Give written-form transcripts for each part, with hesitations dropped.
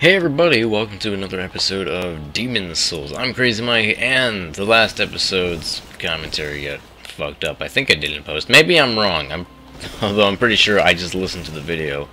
Hey everybody, welcome to another episode of Demon's Souls. I'm Crazy Mike, and the last episode's commentary got fucked up. I think I didn't post. Maybe I'm wrong. Although I'm pretty sure I just listened to the video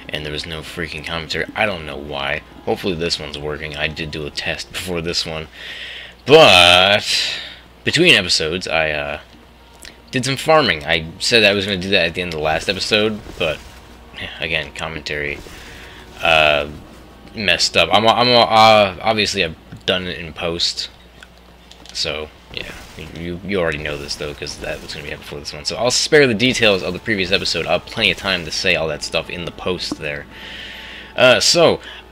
and there was no freaking commentary. I don't know why. Hopefully this one's working. I did do a test before this one. But between episodes, I did some farming. I said I was going to do that at the end of the last episode, but again, commentary messed up. Obviously I've done it in post, so yeah, you already know this though, because that was going to be up before this one. So I'll spare the details of the previous episode. I'll have plenty of time to say all that stuff in the post there.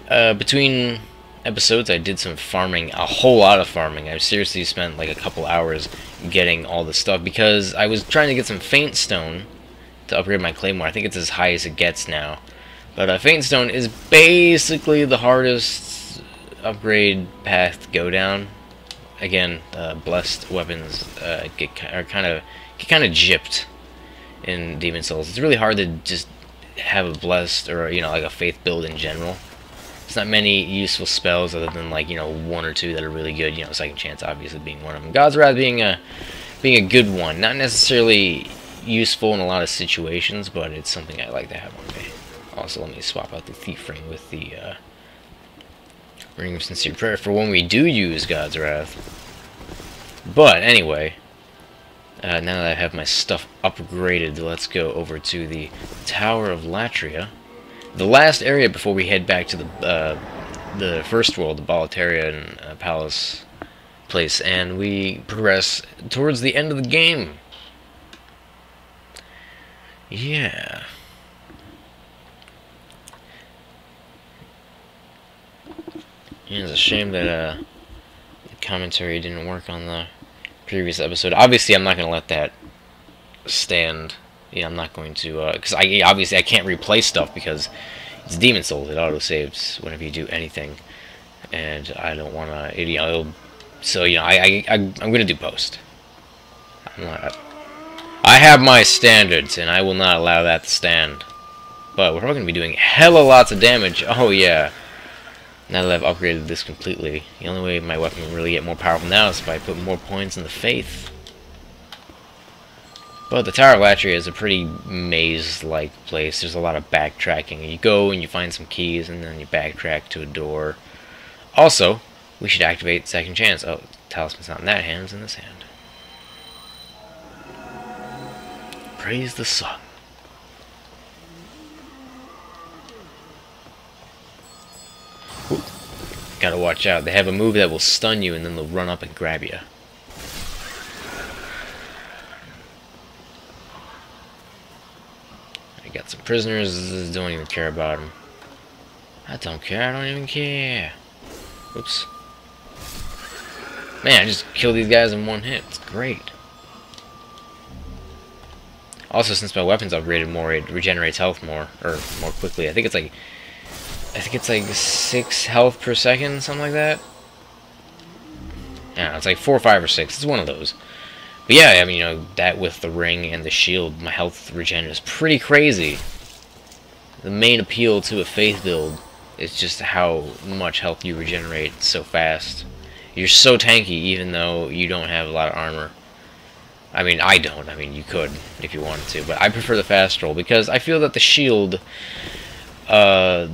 Between episodes, I did some farming, a whole lot of farming. I seriously spent like a couple hours getting all the stuff because I was trying to get some faint stone to upgrade my claymore. I think it's as high as it gets now. But Faint Stone is basically the hardest upgrade path to go down. Again, blessed weapons get kind of gypped in Demon's Souls. It's really hard to just have a blessed or like a faith build in general. There's not many useful spells other than like one or two that are really good. Second Chance obviously being one of them. God's Wrath being a good one. Not necessarily useful in a lot of situations, but it's something I like to have on me. Also, let me swap out the Thief Ring with the Ring of Sincere Prayer for when we do use God's Wrath. But anyway, now that I have my stuff upgraded, let's go over to the Tower of Latria, the last area before we head back to the first world, the Boletarian Palace place, and we progress towards the end of the game. Yeah. It's a shame that the commentary didn't work on the previous episode. Obviously, I'm not going to let that stand. I'm not going to, because obviously I can't replay stuff because it's Demon's Souls. It auto-saves whenever you do anything, and I don't want to, so, I'm going to do post. I have my standards, and I will not allow that to stand. But we're probably going to be doing hella lots of damage. Oh, yeah. Now that I've upgraded this completely, the only way my weapon can really get more powerful now is if I put more points in the faith. But the Tower of Latria is a pretty maze-like place. There's a lot of backtracking. You go and you find some keys, and then you backtrack to a door. Also, we should activate Second Chance. Oh, talisman's not in that hand, it's in this hand. Praise the sun. Ooh. Gotta watch out. They have a move that will stun you and then they'll run up and grab you. I got some prisoners. Don't even care about them. I don't care. I don't even care. Oops. Man, I just killed these guys in one hit. It's great. Also, since my weapon's upgraded more, it regenerates health more quickly. I think it's like 6 health per second, something like that. Yeah, it's like 4, 5, or 6. It's one of those. But yeah, I mean, that with the ring and the shield, my health regen is pretty crazy. The main appeal to a faith build is just how much health you regenerate so fast. You're so tanky, even though you don't have a lot of armor. I mean, I don't. I mean, you could if you wanted to, but I prefer the fast roll because I feel that the shield. Wait, I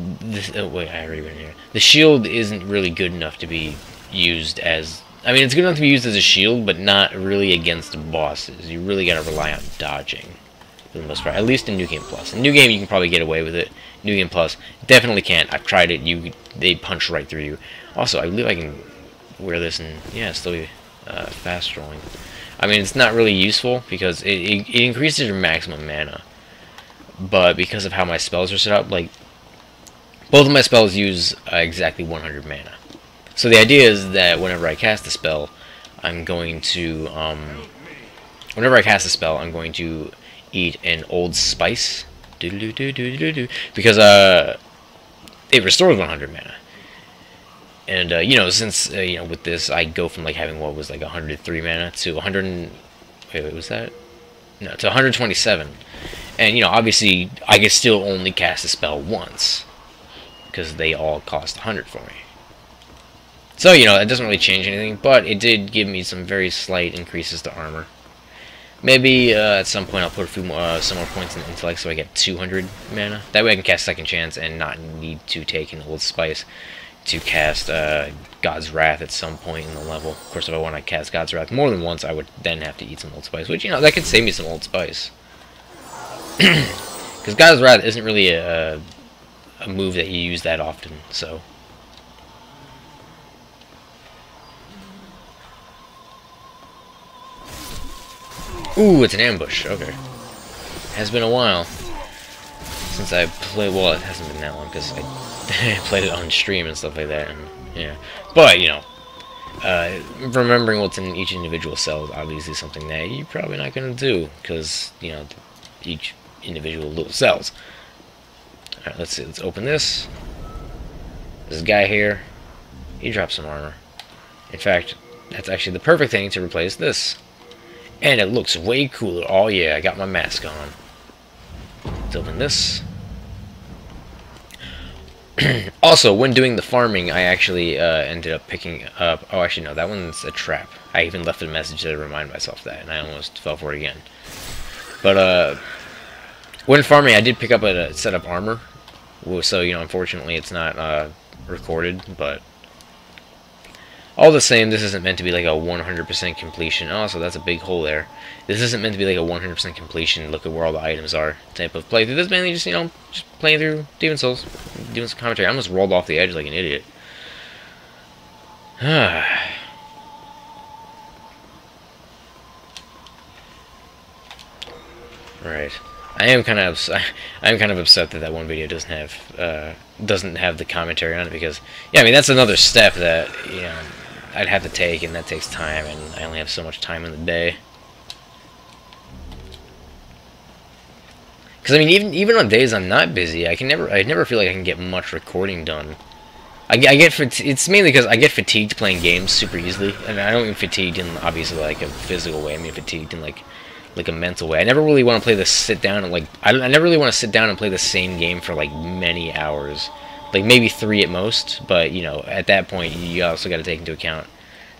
already went here. The shield isn't really good enough to be used as... I mean, it's good enough to be used as a shield, but not really against bosses. You really gotta rely on dodging, for the most part. At least in New Game Plus. In New Game, you can probably get away with it. New Game Plus, definitely can't. I've tried it. They punch right through you. Also, I believe I can wear this and, yeah, still be fast rolling. I mean, it's not really useful because it increases your maximum mana. But because of how my spells are set up, like, both of my spells use exactly 100 mana. So the idea is that whenever I cast a spell, I'm going to, eat an old spice. Because, it restores 100 mana. And, since, with this, I go from, like, having what was, like, 103 mana to 100... Wait, was that? No, to 127. And, obviously, I can still only cast a spell once. because they all cost 100 for me. So, you know, that doesn't really change anything, but it did give me some very slight increases to armor. Maybe at some point I'll put a few more, some more points in intellect so I get 200 mana. That way I can cast Second Chance and not need to take an Old Spice to cast God's Wrath at some point in the level. Of course, if I want to cast God's Wrath more than once, I would then have to eat some Old Spice, which, you know, that could save me some Old Spice. Because God's Wrath isn't really a move that you use that often, so... Ooh, it's an ambush. Okay. Has been a while since I played. Well, it hasn't been that long because I played it on stream and stuff like that. And yeah, but you know, remembering what's in each individual cell is obviously something that you're probably not going to do because you know each individual little cells. All right, let's see. Let's open this. This guy here, he drops some armor. In fact, that's actually the perfect thing to replace this. And it looks way cooler. Oh yeah, I got my mask on. Let's open this. Also, when doing the farming, I actually ended up picking up... Oh, actually, no, that one's a trap. I even left a message to remind myself that, and I almost fell for it again. But, when farming, I did pick up a set of armor. So, you know, unfortunately, it's not recorded, but... All the same, this isn't meant to be like a 100% completion. Oh, so that's a big hole there. This isn't meant to be like a 100% completion, look at where all the items are type of playthrough. This is mainly just, you know, just playing through Demon's Souls, doing some commentary. I almost rolled off the edge like an idiot. Right. I am kind of upset that that one video doesn't have the commentary on it because, yeah, I mean, that's another step that, you know, I'd have to take, and that takes time, and I only have so much time in the day. Because I mean, even on days I'm not busy, I never feel like I can get much recording done. It's mainly because I get fatigued playing games super easily, and I don't mean fatigued in obviously like a physical way. I mean fatigued in like a mental way. I never really want to play this I never really want to sit down and play the same game for like many hours. Like maybe 3 at most, but you know, at that point you also got to take into account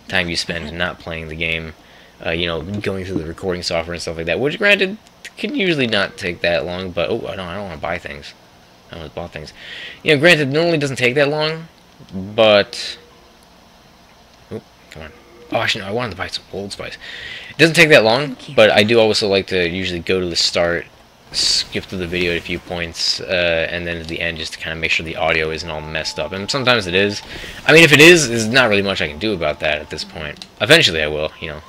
time you spend not playing the game, you know, going through the recording software and stuff like that, which granted can usually not take that long, but oh, I don't want to buy things. I almost bought things. You know, granted, it normally doesn't take that long, but oh, come on. Oh, actually, no, I wanted to buy some Old Spice. It doesn't take that long, but I do also like to usually go to the start, skip through the video at a few points, and then at the end just to kind of make sure the audio isn't all messed up. And sometimes it is. I mean, if it is, there's not really much I can do about that at this point. Eventually I will, you know.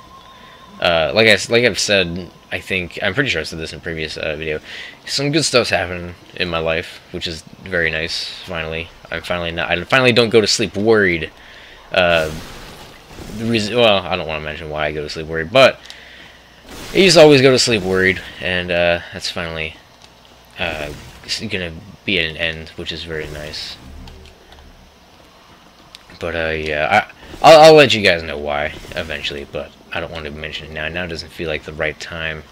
Like I've said, I'm pretty sure I said this in a previous video, some good stuff's happening in my life, which is very nice, finally. I finally don't go to sleep worried. Well, I don't want to mention why I go to sleep worried, but I used to always go to sleep worried, and that's finally gonna be at an end, which is very nice. But yeah, I'll let you guys know why eventually, but I don't want to mention it now. Now doesn't feel like the right time.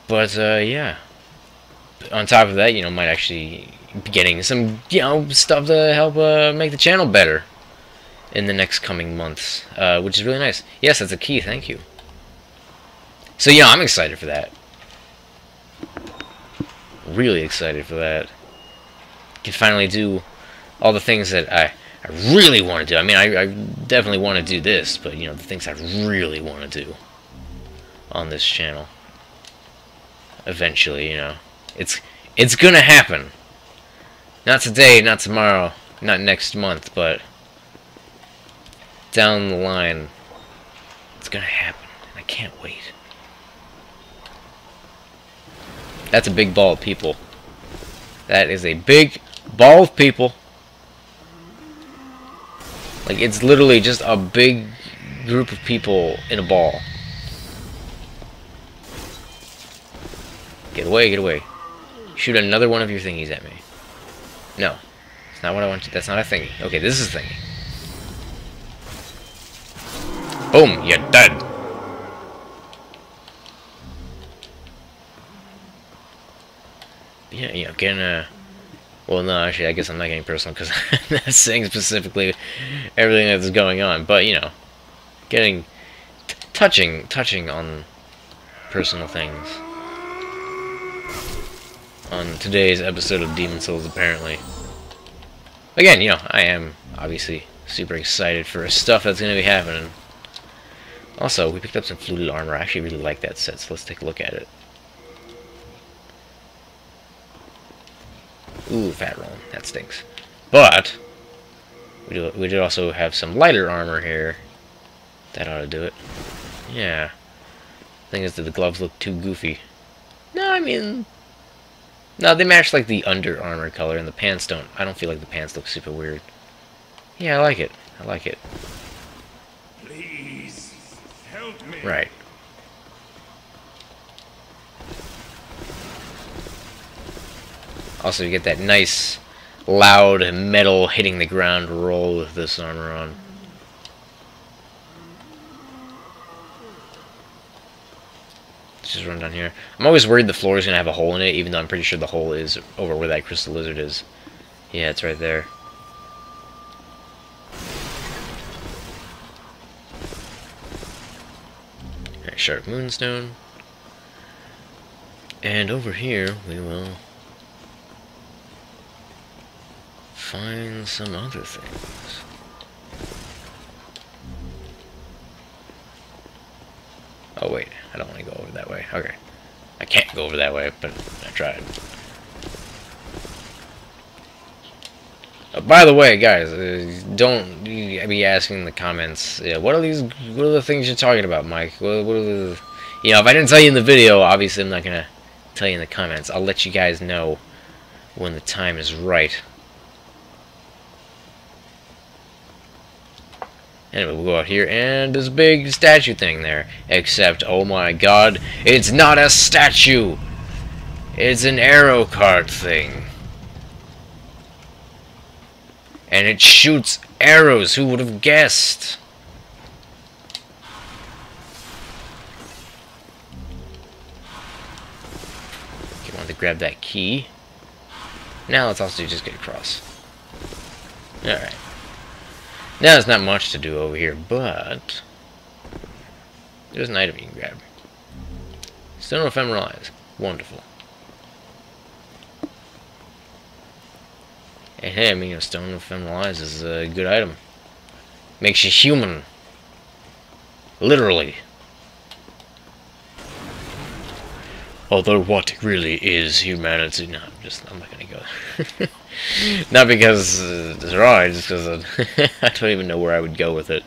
But yeah, on top of that, you know, might actually be getting some, you know, stuff to help make the channel better in the next coming months, which is really nice. Yes, that's a key, thank you. So yeah, I'm excited for that. Really excited for that. Can finally do all the things that I really want to do. I mean, I definitely want to do this, but you know, the things I really want to do on this channel. Eventually, you know. It's gonna happen. Not today, not tomorrow, not next month, but down the line, it's gonna happen, and I can't wait. That's a big ball of people. That is a big ball of people. Like, it's literally just a big group of people in a ball. Get away, get away. Shoot another one of your thingies at me. No. That's not what I want to. That's not a thingy. Okay, this is a thingy. Boom, you're dead. Yeah, you know, getting Well, no, actually, I guess I'm not getting personal because I'm not saying specifically everything that's going on. But, you know, getting... touching on personal things. On today's episode of Demon Souls, apparently. Again, you know, I am obviously super excited for stuff that's going to be happening. Also, we picked up some fluted armor. I actually really like that set, so let's take a look at it. Ooh, fat roll. That stinks. But, we did also have some lighter armor here. That ought to do it. Yeah. Thing is that the gloves look too goofy. No, I mean... No, they match like the under armor color, and the pants don't. I don't feel like the pants look super weird. Yeah, I like it. I like it. Please help me. Right. Also, you get that nice, loud metal hitting the ground roll with this armor on. Let's just run down here. I'm always worried the floor is going to have a hole in it, even though I'm pretty sure the hole is over where that crystal lizard is. Yeah, it's right there. Alright, Sharp Moonstone. And over here, we will find some other things. Oh wait, I don't want to go over that way. Okay. I can't go over that way, but I tried. By the way, guys, don't be asking in the comments, what are the things you're talking about, Mike? What are the... You know, if I didn't tell you in the video, obviously I'm not going to tell you in the comments. I'll let you guys know when the time is right. Anyway, we'll go out here, and this big statue thing there. Except, oh my god, it's not a statue! It's an arrow card thing. And it shoots arrows, who would have guessed? Okay, want to grab that key. Now let's also just get across. Alright. Now there's not much to do over here, but there's an item you can grab. Stone of Ephemeral Eyes. Wonderful. And hey, I mean, a Stone of Ephemeral Eyes is a good item. Makes you human. Literally. Although what really is humanity? No, I'm not gonna go. Not because it's wrong, just because I don't even know where I would go with it.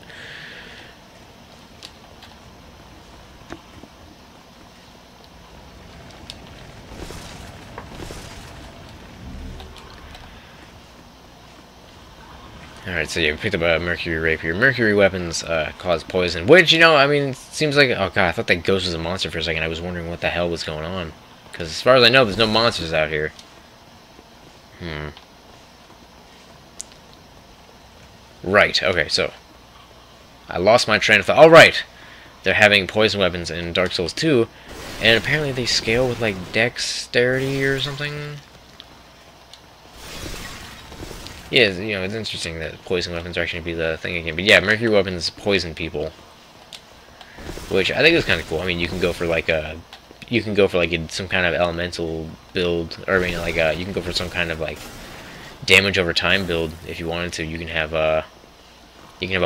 Alright, so yeah, we picked up a Mercury Rapier. Mercury weapons cause poison, which, you know, I mean, it seems like... Oh god, I thought that ghost was a monster for a second. I was wondering what the hell was going on. Because as far as I know, there's no monsters out here. Right, okay, so... I lost my train of thought. Oh, right! They're having poison weapons in Dark Souls 2, and apparently they scale with, like, dexterity or something? Yeah, you know, it's interesting that poison weapons are actually be the thing again. But yeah, Mercury weapons poison people. Which I think is kind of cool. I mean, you can go for, like, a... You can go for, like, some kind of elemental build, or I mean, like, you can go for some kind of, like, damage over time build if you wanted to. You can have a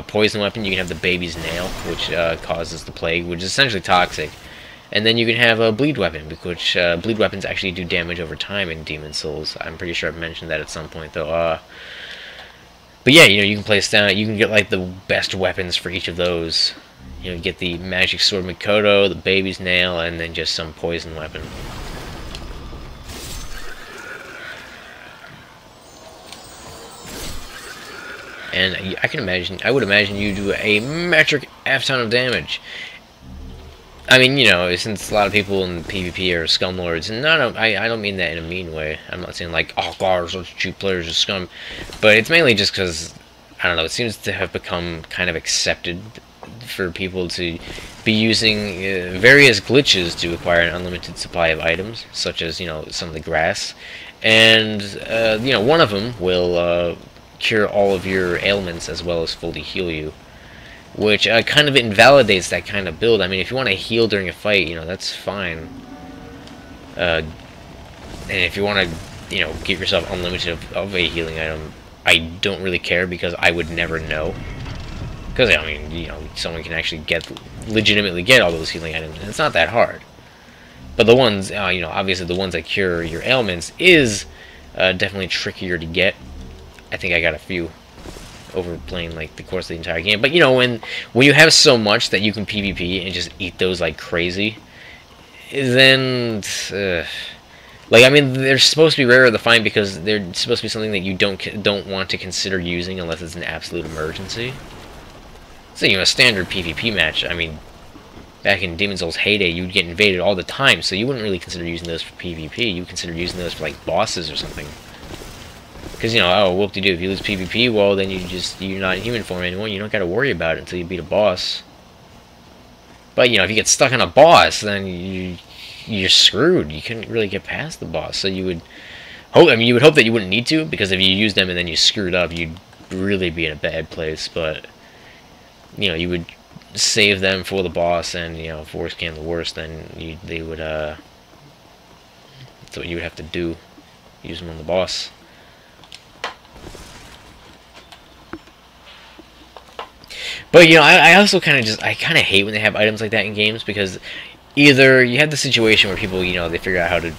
poison weapon. You can have the baby's nail, which causes the plague, which is essentially toxic. And then you can have a bleed weapon, which bleed weapons actually do damage over time in Demon Souls. I'm pretty sure I've mentioned that at some point, though. But yeah, you know, you can place down. You can get like the best weapons for each of those. You know, get the magic sword Mikoto, the baby's nail, and then just some poison weapon. And I would imagine you do a metric F-ton of damage. I mean, you know, since a lot of people in PvP are scumlords, and I don't mean that in a mean way. I'm not saying like, oh god, such cheap players are scum, but it's mainly just because, I don't know, it seems to have become kind of accepted for people to be using various glitches to acquire an unlimited supply of items, such as, you know, some of the grass. And, you know, one of them will cure all of your ailments as well as fully heal you, which kind of invalidates that kind of build. I mean, if you want to heal during a fight, you know, that's fine. And if you want to, you know, give yourself unlimited of a healing item, I don't really care, because I would never know. Because, I mean, you know, someone can actually legitimately get all those healing items, and it's not that hard. But the ones, you know, obviously the ones that cure your ailments is definitely trickier to get. I think I got a few over playing, like, the course of the entire game. But, you know, when you have so much that you can PvP and just eat those like crazy, then, like, I mean, they're supposed to be rarer to find because they're supposed to be something that you don't want to consider using unless it's an absolute emergency. So, you know, a standard PvP match, I mean, back in Demon's Souls' heyday, you'd get invaded all the time, so you wouldn't really consider using those for PvP. You would consider using those for, like, bosses or something. Because, you know, oh, whoop-de-doo, if you lose PvP, well, then you're not in human form anymore. You don't got to worry about it until you beat a boss. But, you know, if you get stuck on a boss, then you're screwed. You couldn't really get past the boss. So you would hope, I mean, you would hope that you wouldn't need to, because if you used them and then you screwed up, you'd really be in a bad place. But, you know, you would save them for the boss, and, you know, if worse came to worst, then they would, that's what you would have to do. Use them on the boss. But, you know, I also kind of hate when they have items like that in games, because either you have the situation where people, you know, they figure out how to,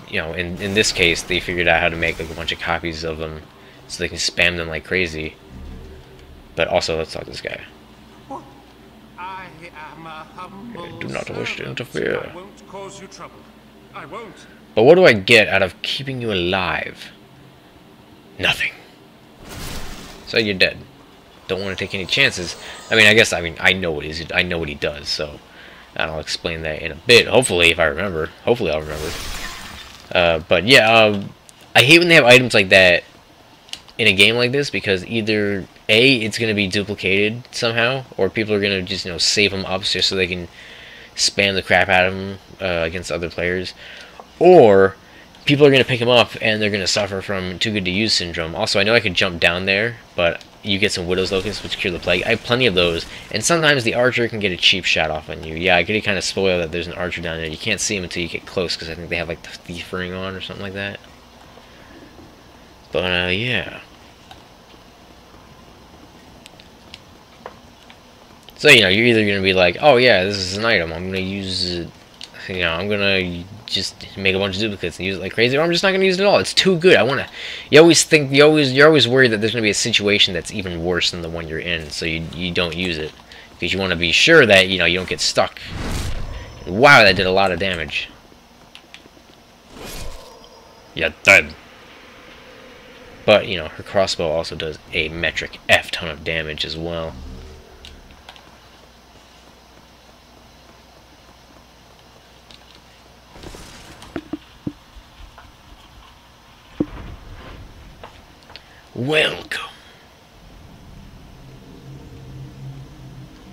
you know, in this case, they figured out how to make, like, a bunch of copies of them so they can spam them like crazy. But also, let's talk to this guy. I am a humble I do not wish to interfere. I won't cause you trouble. I won't. But what do I get out of keeping you alive? Nothing. So you're dead. Don't want to take any chances. I mean, I know what he does, so I'll explain that in a bit. Hopefully, if I remember. Hopefully, I'll remember. But yeah, I hate when they have items like that in a game like this, because either A, it's going to be duplicated somehow, or people are going to just, you know, save them up just so they can spam the crap out of them against other players, or people are going to pick them up and they're going to suffer from too good to use syndrome. Also, I know I could jump down there, but you get some Widow's Locusts, which cure the plague. I have plenty of those, and sometimes the archer can get a cheap shot off on you. Yeah, I get kind of spoiled that there's an archer down there. You can't see him until you get close, because I think they have, like, the thief ring on or something like that. But, yeah. So, you know, you're either going to be like, oh yeah, this is an item, I'm going to use it, you know, I'm going to just make a bunch of duplicates and use it like crazy, or I'm just not going to use it at all. It's too good. I want to, you're always worried that there's going to be a situation that's even worse than the one you're in, so you don't use it, because you want to be sure that, you know, you don't get stuck. Wow, that did a lot of damage. Yeah, dead. But, you know, her crossbow also does a metric F ton of damage as well. Welcome.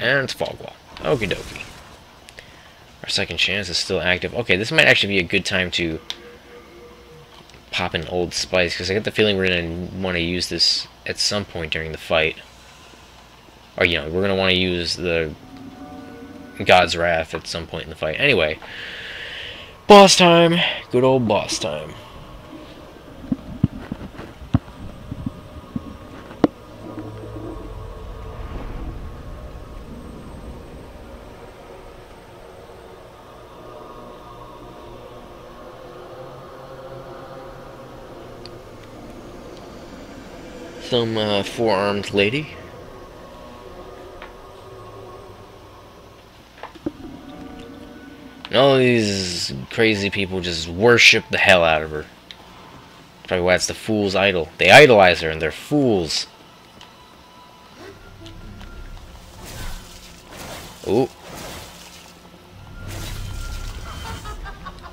And it's fog wall. Okie dokie. Our second chance is still active. Okay, this might actually be a good time to pop an Old Spice, because I get the feeling we're going to want to use this at some point during the fight. Or, you know, we're going to want to use the God's Wrath at some point in the fight. Anyway, boss time. Good old boss time. Some four-armed lady. And all these crazy people just worship the hell out of her. Probably why it's the fool's idol. They idolize her and they're fools. Ooh.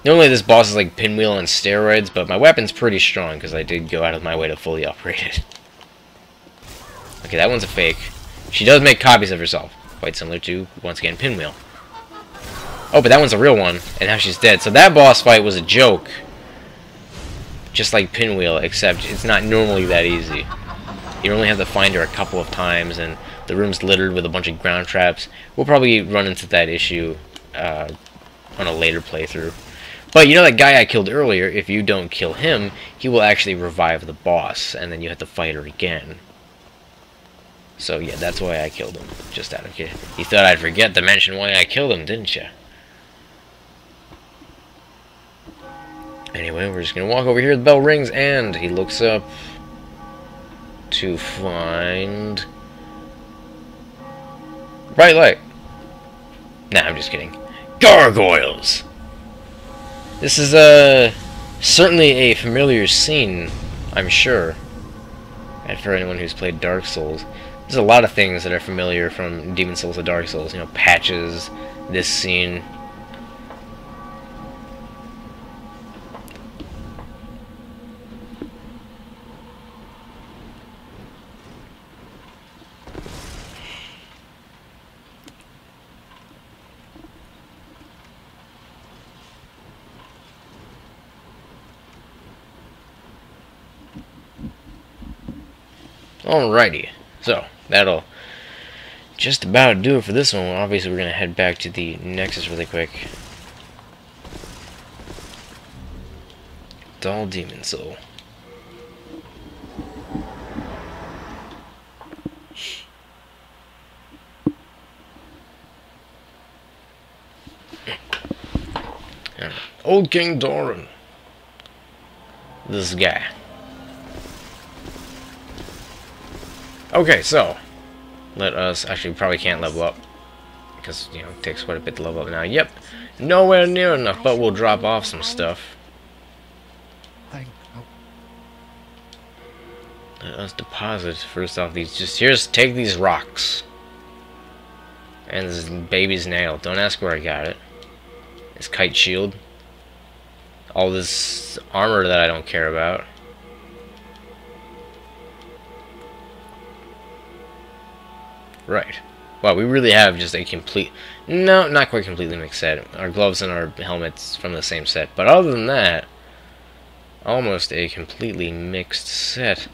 Normally this boss is like Pinwheel on steroids, but my weapon's pretty strong because I did go out of my way to fully upgrade it. Okay, that one's a fake. She does make copies of herself, quite similar to, once again, Pinwheel. Oh, but that one's a real one, and now she's dead. So that boss fight was a joke. Just like Pinwheel, except it's not normally that easy. You only have to find her a couple of times, and the room's littered with a bunch of ground traps. We'll probably run into that issue on a later playthrough. But you know that guy I killed earlier, if you don't kill him, he will actually revive the boss, and then you have to fight her again. So yeah, that's why I killed him. Just out of curiosity. You thought I'd forget to mention why I killed him, didn't you? Anyway, we're just gonna walk over here, the bell rings, and he looks up to find... bright light. Nah, I'm just kidding. Gargoyles! This is certainly a familiar scene, I'm sure. And for anyone who's played Dark Souls. There's a lot of things that are familiar from Demon Souls to Dark Souls. You know, patches, this scene. Alrighty, so that'll just about do it for this one. Obviously, we're gonna head back to the Nexus really quick. Dull Demon Soul. Old King Doran. This guy. Okay, so let us actually probably can't level up because you know it takes quite a bit to level up now. Yep, nowhere near enough, but we'll drop off some stuff. Let us deposit first off these. Take these rocks and this baby's nail. Don't ask where I got it. This kite shield. All this armor that I don't care about. Right. Wow, we really have just a complete... No, not quite completely mixed set. Our gloves and our helmets from the same set. But other than that, almost a completely mixed set.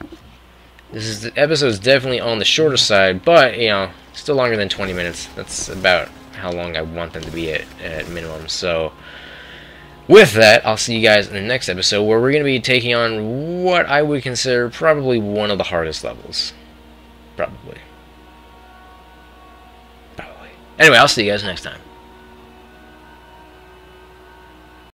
The episode's definitely on the shorter side, but, you know, still longer than 20 minutes. That's about how long I want them to be at minimum. So, with that, I'll see you guys in the next episode, where we're going to be taking on what I would consider probably one of the hardest levels. Probably. Anyway, I'll see you guys next time.